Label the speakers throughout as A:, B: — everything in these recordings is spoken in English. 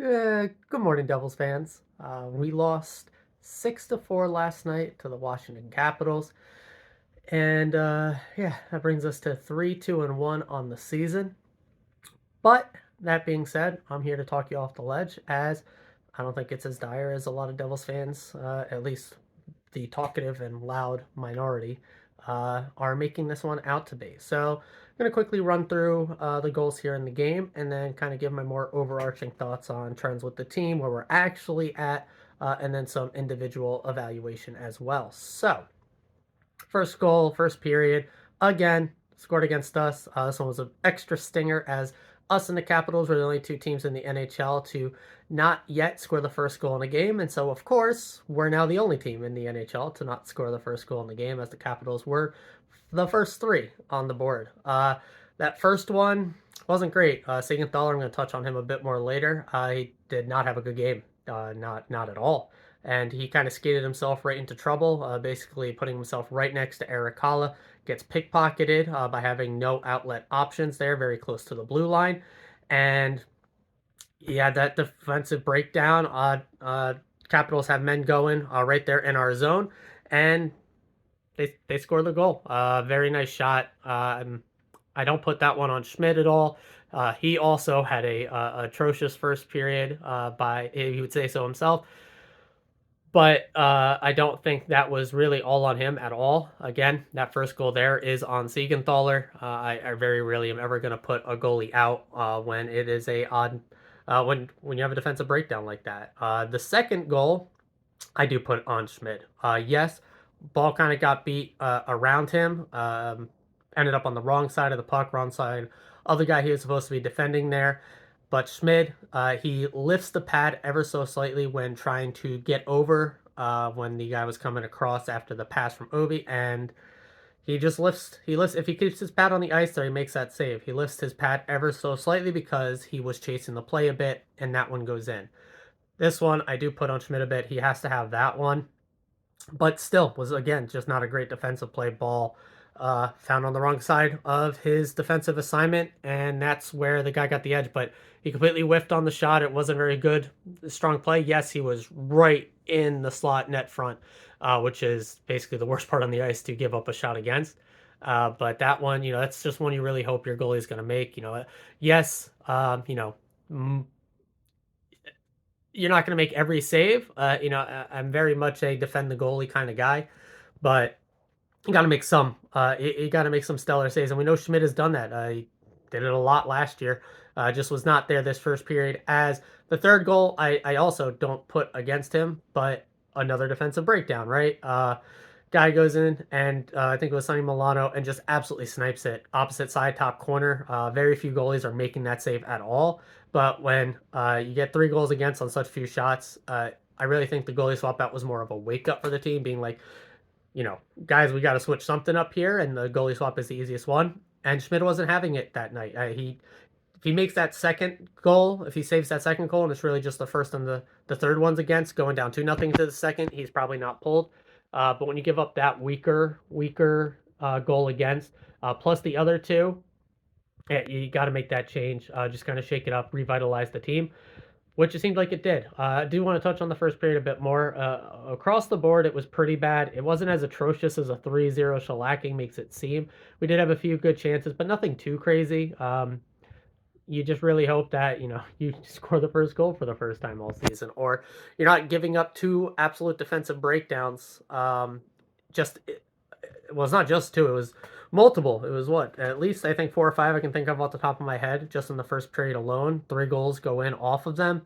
A: Good morning, Devils fans. We lost 6-4 last night to the Washington Capitals, and yeah, that brings us to 3-2-1 on the season. But that being said, I'm here to talk you off the ledge, as I don't think it's as dire as a lot of Devils fans, at least the talkative and loud minority, are making this one out to be. So I'm going to quickly run through the goals here in the game and then kind of give my more overarching thoughts on trends with the team, where we're actually at, and then some individual evaluation as well. So, first goal, first period, again, scored against us. This one was an extra stinger, as us and the Capitals were the only two teams in the NHL to not yet score the first goal in a game. And so, of course, we're now the only team in the NHL to not score the first goal in the game, as the Capitals were the first three on the board. That first one wasn't great. Siegenthaler, I'm going to touch on him a bit more later. He did not have a good game, not at all, and he kind of skated himself right into trouble, basically putting himself right next to Eric Kalla. Gets pickpocketed by having no outlet options there, very close to the blue line, and he had that defensive breakdown. Capitals have men going right there in our zone, and they score the goal. Very nice shot. I don't put that one on Schmidt at all. He also had a atrocious first period. By he would say so himself. But I don't think that was really all on him at all. Again, that first goal there is on Siegenthaler. I very rarely am ever going to put a goalie out when it is a odd when you have a defensive breakdown like that. The second goal, I do put on Schmidt. Yes, ball kind of got beat around him. Ended up on the wrong side of the puck, wrong side of the guy he was supposed to be defending there. But Schmid, he lifts the pad ever so slightly when trying to get over when the guy was coming across after the pass from Ovi, and he just lifts. He lifts. If he keeps his pad on the ice there, he makes that save. He lifts his pad ever so slightly because he was chasing the play a bit, and that one goes in. This one I do put on Schmid a bit. He has to have that one, but still was, again, just not a great defensive play. Ball found on the wrong side of his defensive assignment, and that's where the guy got the edge. But he completely whiffed on the shot. It wasn't very good, strong play. Yes, he was right in the slot net front, which is basically the worst part on the ice to give up a shot against. But that one, that's just one you really hope your goalie is going to make. Yes, you're not going to make every save. I'm very much a defend the goalie kind of guy, but you got to make some. You got to make some stellar saves, and we know Schmidt has done that. He did it a lot last year. Just was not there this first period. As the third goal, I also don't put against him, but another defensive breakdown, right? Guy goes in, and I think it was Sonny Milano, and just absolutely snipes it. Opposite side, top corner. Very few goalies are making that save at all. But when you get 3 goals against on such few shots, I really think the goalie swap out was more of a wake up for the team, being like, guys, we got to switch something up here, and the goalie swap is the easiest one. And Schmidt wasn't having it that night. If he makes that second goal, if he saves that second goal, and it's really just the first and the third ones against, going down 2-0 to the second, he's probably not pulled. But when you give up that weaker goal against, plus the other two, you got to make that change. Just kind of shake it up, revitalize the team, which it seemed like it did. I do want to touch on the first period a bit more. Across the board, it was pretty bad. It wasn't as atrocious as a 3-0 shellacking makes it seem. We did have a few good chances, but nothing too crazy. You just really hope that, you score the first goal for the first time all season, or you're not giving up 2 absolute defensive breakdowns. Well, it's not just 2, it was multiple. It was what? At least I think 4 or 5 I can think of off the top of my head just in the first period alone. 3 goals go in off of them.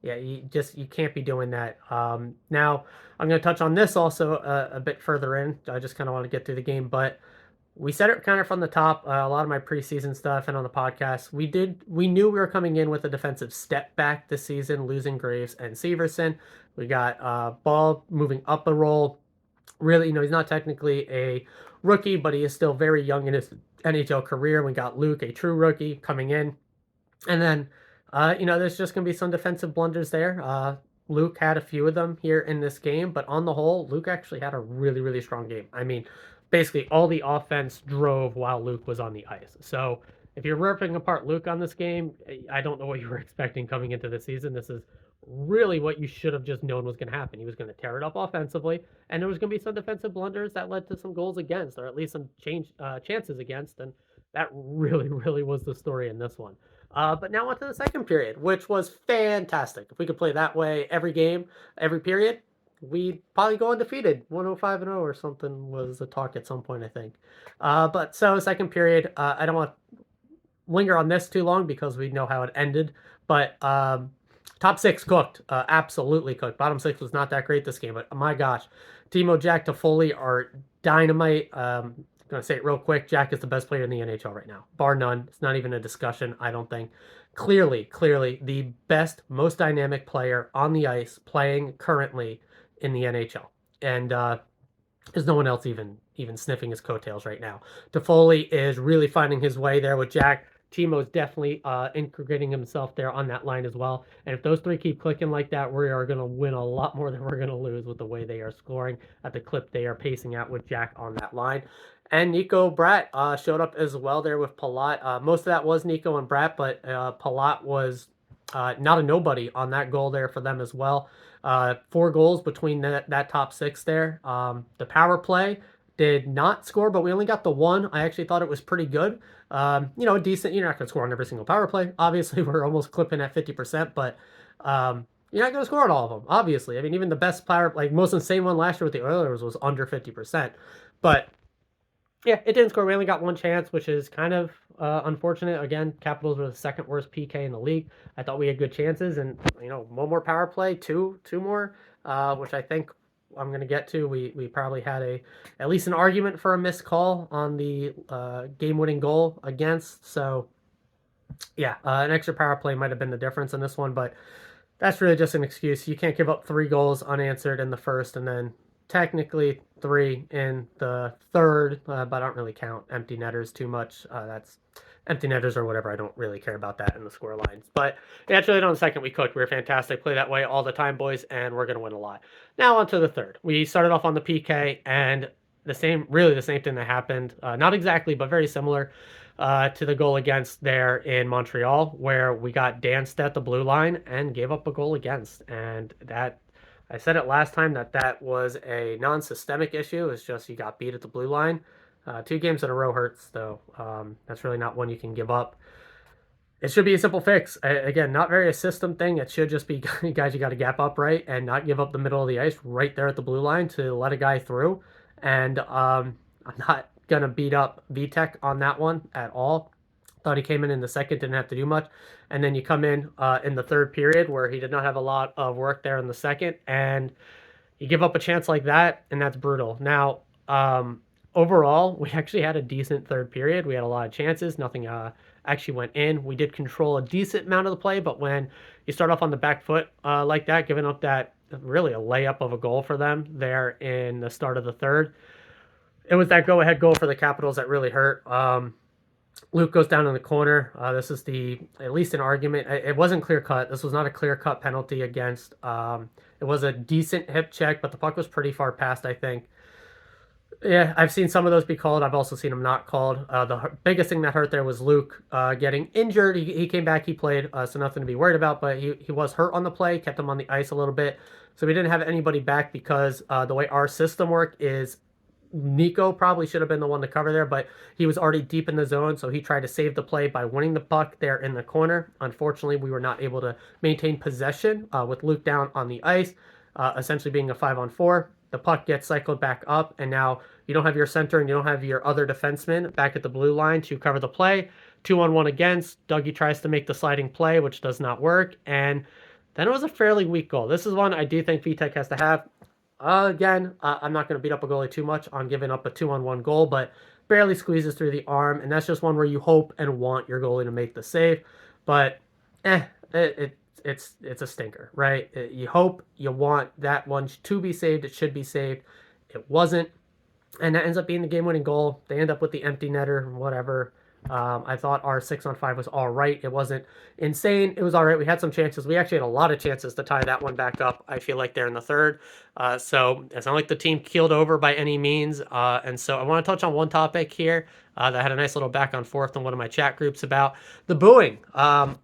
A: Yeah, you can't be doing that. Now I'm going to touch on this also a bit further in. I just kind of want to get through the game, but we said it kind of from the top. A lot of my preseason stuff and on the podcast, we knew we were coming in with a defensive step back this season, losing Graves and Severson. We got Ball moving up a role. Really, he's not technically a rookie, but he is still very young in his NHL career. We got Luke, a true rookie, coming in. And then, there's just going to be some defensive blunders there. Luke had a few of them here in this game, but on the whole, Luke actually had a really, really strong game. I mean, basically all the offense drove while Luke was on the ice. So if you're ripping apart Luke on this game, I don't know what you were expecting coming into the season. This is really what you should have just known was going to happen. He was going to tear it up offensively, and there was going to be some defensive blunders that led to some goals against, or at least some chances against, and that really, really was the story in this one. But now on to the second period, which was fantastic. If we could play that way every game, every period, we'd probably go undefeated. 105-0 or something was the talk at some point, I think. But so second period, I don't want to linger on this too long because we know how it ended. But top six cooked, absolutely cooked. Bottom six was not that great this game, but my gosh, Timo, Jack, Toffoli are dynamite. I'm gonna say it real quick. Jack is the best player in the NHL right now, bar none. It's not even a discussion. I don't think. Clearly, the best, most dynamic player on the ice playing currently in the NHL, and there's no one else even sniffing his coattails right now. Toffoli is really finding his way there with Jack. Timo's definitely integrating himself there on that line as well. And if those three keep clicking like that, we are going to win a lot more than we're going to lose with the way they are scoring at the clip they are pacing out with Jack on that line. And Nico Bratt showed up as well there with Palat. Most of that was Nico and Bratt, but Palat was not a nobody on that goal there for them as well. 4 goals between that top 6 there. The power play did not score, but we only got the one. I actually thought it was pretty good. Decent. You're not going to score on every single power play. Obviously, we're almost clipping at 50%, but you're not going to score on all of them, obviously. I mean, even the best power, like most insane one last year with the Oilers was under 50%. But yeah, it didn't score. We only got one chance, which is kind of unfortunate. Again, Capitals were the second worst PK in the league. I thought we had good chances, and one more power play, two more, which I think I'm going to get to. We probably had at least an argument for a missed call on the game-winning goal against. So yeah, an extra power play might have been the difference in this one, but that's really just an excuse. You can't give up 3 goals unanswered in the first and then technically 3 in the third, but I don't really count empty netters too much. That's empty netters or whatever. I don't really care about that in the score lines. But actually, on the second, we cooked. We were fantastic. Play that way all the time, boys, and we're going to win a lot. Now on to the third. We started off on the PK, and really the same thing that happened. Not exactly, but very similar. To the goal against there in Montreal, where we got danced at the blue line and gave up a goal against. And that, I said it last time, that was a non-systemic issue. It's just you got beat at the blue line. 2 games in a row hurts, though. That's really not one you can give up. It should be a simple fix. Again, not very a system thing. It should just be, guys, you got to gap up right and not give up the middle of the ice right there at the blue line to let a guy through. And I'm not going to beat up VTech on that one at all. Thought he came in the second, didn't have to do much. And then you come in the third period where he did not have a lot of work there in the second. And you give up a chance like that, and that's brutal. Now, overall, we actually had a decent third period. We had a lot of chances. Nothing actually went in. We did control a decent amount of the play, but when you start off on the back foot like that, giving up that really a layup of a goal for them there in the start of the third, it was that go-ahead goal for the Capitals that really hurt. Luke goes down in the corner. This is at least an argument. It wasn't clear-cut. This was not a clear-cut penalty against. It was a decent hip check, but the puck was pretty far past, I think. Yeah, I've seen some of those be called. I've also seen them not called. The biggest thing that hurt there was Luke getting injured. He came back, he played, so nothing to be worried about, but he was hurt on the play, kept him on the ice a little bit. So we didn't have anybody back because the way our system worked is Nico probably should have been the one to cover there, but he was already deep in the zone, so he tried to save the play by winning the puck there in the corner. Unfortunately, we were not able to maintain possession with Luke down on the ice, essentially being a 5-on-4. The puck gets cycled back up, and now you don't have your center and you don't have your other defenseman back at the blue line to cover the play. 2-on-1 against. Dougie tries to make the sliding play, which does not work, and then it was a fairly weak goal. This is one I do think VTech has to have. Again, I'm not going to beat up a goalie too much on giving up a 2-on-1 goal, but barely squeezes through the arm, and that's just one where you hope and want your goalie to make the save. But, it's a stinker, right? You hope, you want that one to be saved. It should be saved. It wasn't, and that ends up being the game-winning goal. They end up with the empty netter, whatever. I thought our 6-on-5 was all right. It wasn't insane. It was all right. We had some chances. We actually had a lot of chances to tie that one back up. I feel like there in the third. So it's not like the team keeled over by any means. And so I want to touch on one topic here that I had a nice little back and forth in one of my chat groups about the booing. I'm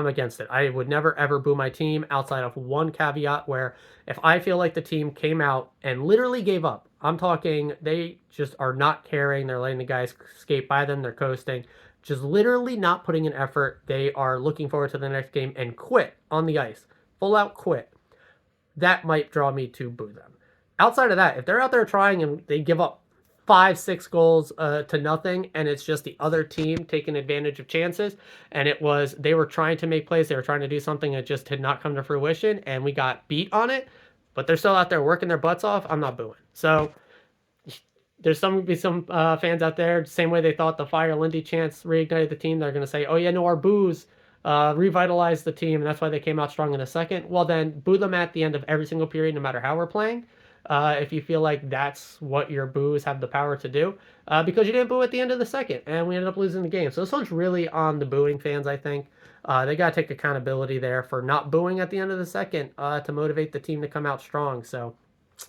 A: against it. I would never ever boo my team outside of one caveat where if I feel like the team came out and literally gave up. I'm talking they just are not caring. They're letting the guys skate by them. They're coasting. Just literally not putting in effort. They are looking forward to the next game and quit on the ice. Full out quit. That might draw me to boo them. Outside of that, if they're out there trying and they give up 5, 6 goals to nothing, and it's just the other team taking advantage of chances, and it was they were trying to make plays, they were trying to do something that just did not come to fruition, and we got beat on it, but they're still out there working their butts off, I'm not booing. So there's some be some fans out there, same way they thought the Fire Lindy chants reignited the team, they're going to say, oh yeah, no, our boos revitalized the team, and that's why they came out strong in the second. Well, then boo them at the end of every single period, no matter how we're playing. If you feel like that's what your boos have the power to do, because you didn't boo at the end of the second, and we ended up losing the game. So this one's really on the booing fans, I think. They got to take accountability there for not booing at the end of the second to motivate the team to come out strong. So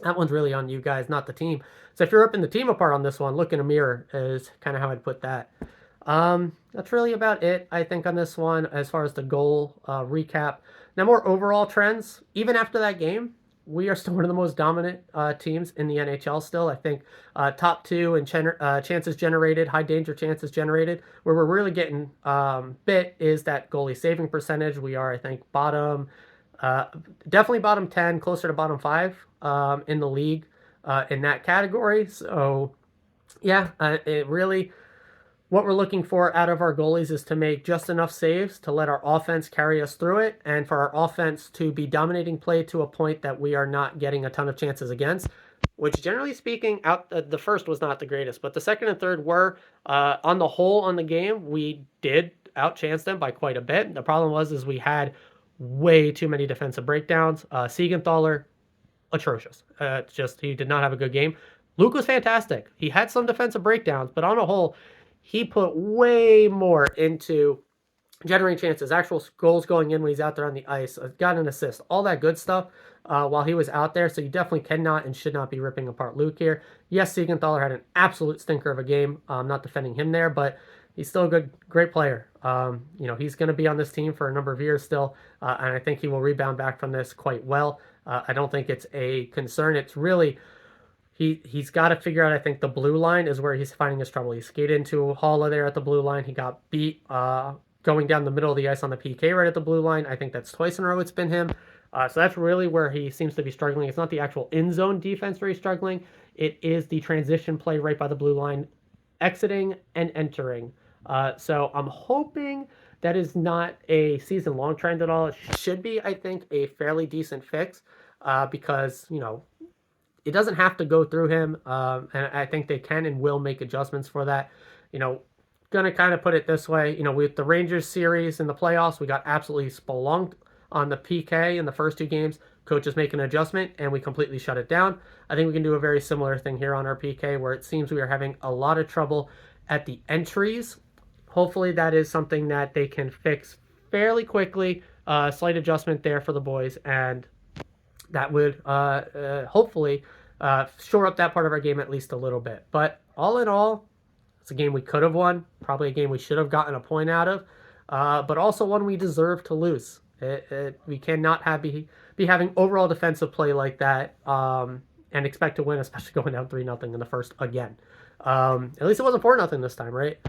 A: that one's really on you guys, not the team. So if you're ripping the team apart on this one, look in a mirror is kind of how I'd put that. That's really about it, I think, on this one as far as the goal recap. Now, more overall trends. Even after that game, we are still one of the most dominant teams in the NHL still. I think top two in chances generated, high danger chances generated. Where we're really getting bit is that goalie saving percentage. We are, I think, definitely bottom 10, closer to bottom 5 in the league in that category. So, yeah, it really what we're looking for out of our goalies is to make just enough saves to let our offense carry us through it and for our offense to be dominating play to a point that we are not getting a ton of chances against, which generally speaking, the first was not the greatest, but the second and third were. On the whole on the game, we did outchance them by quite a bit. The problem is we had way too many defensive breakdowns. Siegenthaler, atrocious. Just he did not have a good game. Luke was fantastic. He had some defensive breakdowns, but on a whole, he put way more into generating chances, actual goals going in when he's out there on the ice, got an assist, all that good stuff while he was out there. So you definitely cannot and should not be ripping apart Luke here. Yes, Siegenthaler had an absolute stinker of a game. I'm not defending him there, but he's still a great player. He's going to be on this team for a number of years still, and I think he will rebound back from this quite well. I don't think it's a concern. It's really he's got to figure out. I think the blue line is where he's finding his trouble. He skated into Holla there at the blue line. He got beat going down the middle of the ice on the PK right at the blue line. I think that's twice in a row it's been him. So that's really where he seems to be struggling. It's not the actual in-zone defense where he's struggling. It is the transition play right by the blue line, exiting and entering. So I'm hoping that is not a season-long trend at all. It should be, I think, a fairly decent fix because, it doesn't have to go through him, and I think they can and will make adjustments for that. Gonna kind of put it this way, with the Rangers series in the playoffs, we got absolutely spelunked on the PK in the first 2 games. Coaches make an adjustment, and we completely shut it down. I think we can do a very similar thing here on our PK, where it seems we are having a lot of trouble at the entries. Hopefully that is something that they can fix fairly quickly. Slight adjustment there for the boys, and that would hopefully shore up that part of our game at least a little bit. But all in all, it's a game we could have won, probably a game we should have gotten a point out of, but also one we deserve to lose. We cannot be having overall defensive play like that and expect to win, especially going down 3-0 in the first again. At least it wasn't 4-0 this time, right?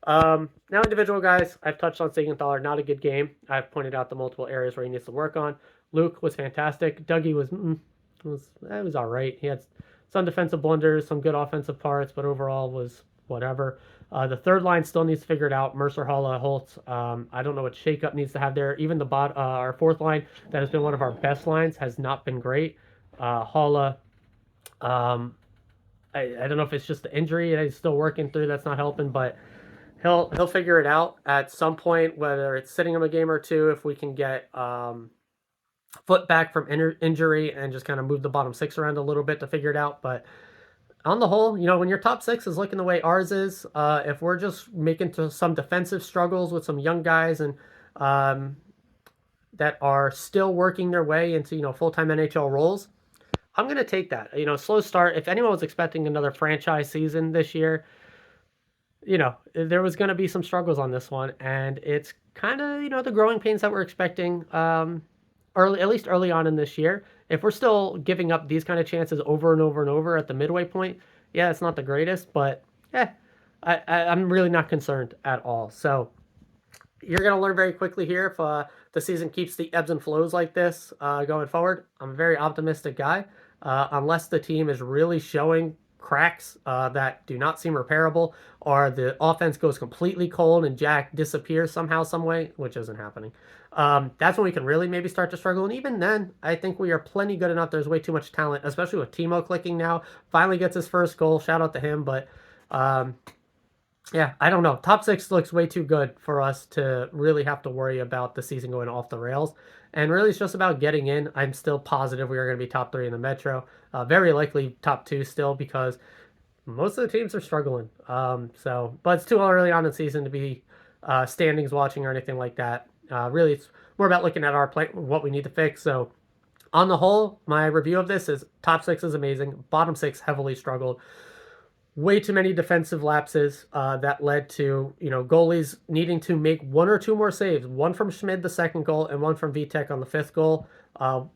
A: Now individual guys, I've touched on Siegenthaler, not a good game. I've pointed out the multiple areas where he needs to work on. Luke was fantastic. Dougie was all right. He had some defensive blunders, some good offensive parts, but overall was whatever. The third line still needs to figure it out. Mercer, Holla, Holtz. I don't know what shakeup needs to have there. Even our fourth line, that has been one of our best lines, has not been great. Holla, I don't know if it's just the injury that he's still working through. That's not helping, but he'll figure it out at some point. Whether it's sitting him a game or two, if we can get foot back from injury and just kind of move the bottom 6 around a little bit to figure it out. But on the whole, when your top six is looking the way ours is, if we're just making to some defensive struggles with some young guys and um, that are still working their way into full-time NHL roles, I'm going to take that. Slow start. If anyone was expecting another franchise season this year, there was going to be some struggles on this one, and it's kind of the growing pains that we're expecting early, at least early on in this year. If we're still giving up these kind of chances over and over and over at the midway point, yeah, it's not the greatest, but yeah, I'm really not concerned at all. So you're going to learn very quickly here if the season keeps the ebbs and flows like this going forward. I'm a very optimistic guy. Unless the team is really showing cracks that do not seem repairable, or the offense goes completely cold and Jack disappears somehow, some way, which isn't happening. That's when we can really maybe start to struggle. And even then, I think we are plenty good enough. There's way too much talent, especially with Timo clicking now. Finally gets his first goal. Shout out to him. But yeah, I don't know. Top six looks way too good for us to really have to worry about the season going off the rails. And really, it's just about getting in. I'm still positive we are going to be top three in the Metro. Very likely top two still, because most of the teams are struggling. But it's too early on in the season to be standings watching or anything like that. Really, it's more about looking at our play, what we need to fix. So on the whole, my review of this is top six is amazing. Bottom six heavily struggled. Way too many defensive lapses that led to goalies needing to make one or two more saves. One from Schmid, the second goal, and one from Vitek on the fifth goal.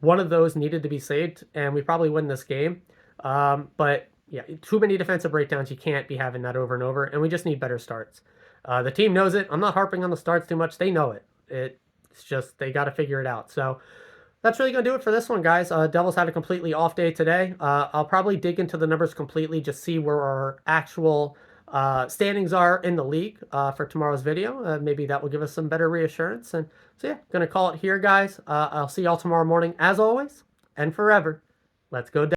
A: One of those needed to be saved, and we probably win this game. But yeah, too many defensive breakdowns. You can't be having that over and over, and we just need better starts. The team knows it. I'm not harping on the starts too much. They know it. It's just they got to figure it out. So that's really going to do it for this one, guys. Devils had a completely off day today. I'll probably dig into the numbers completely, just see where our actual standings are in the league for tomorrow's video. Maybe that will give us some better reassurance. And so, yeah, going to call it here, guys. I'll see y'all tomorrow morning, as always, and forever. Let's go.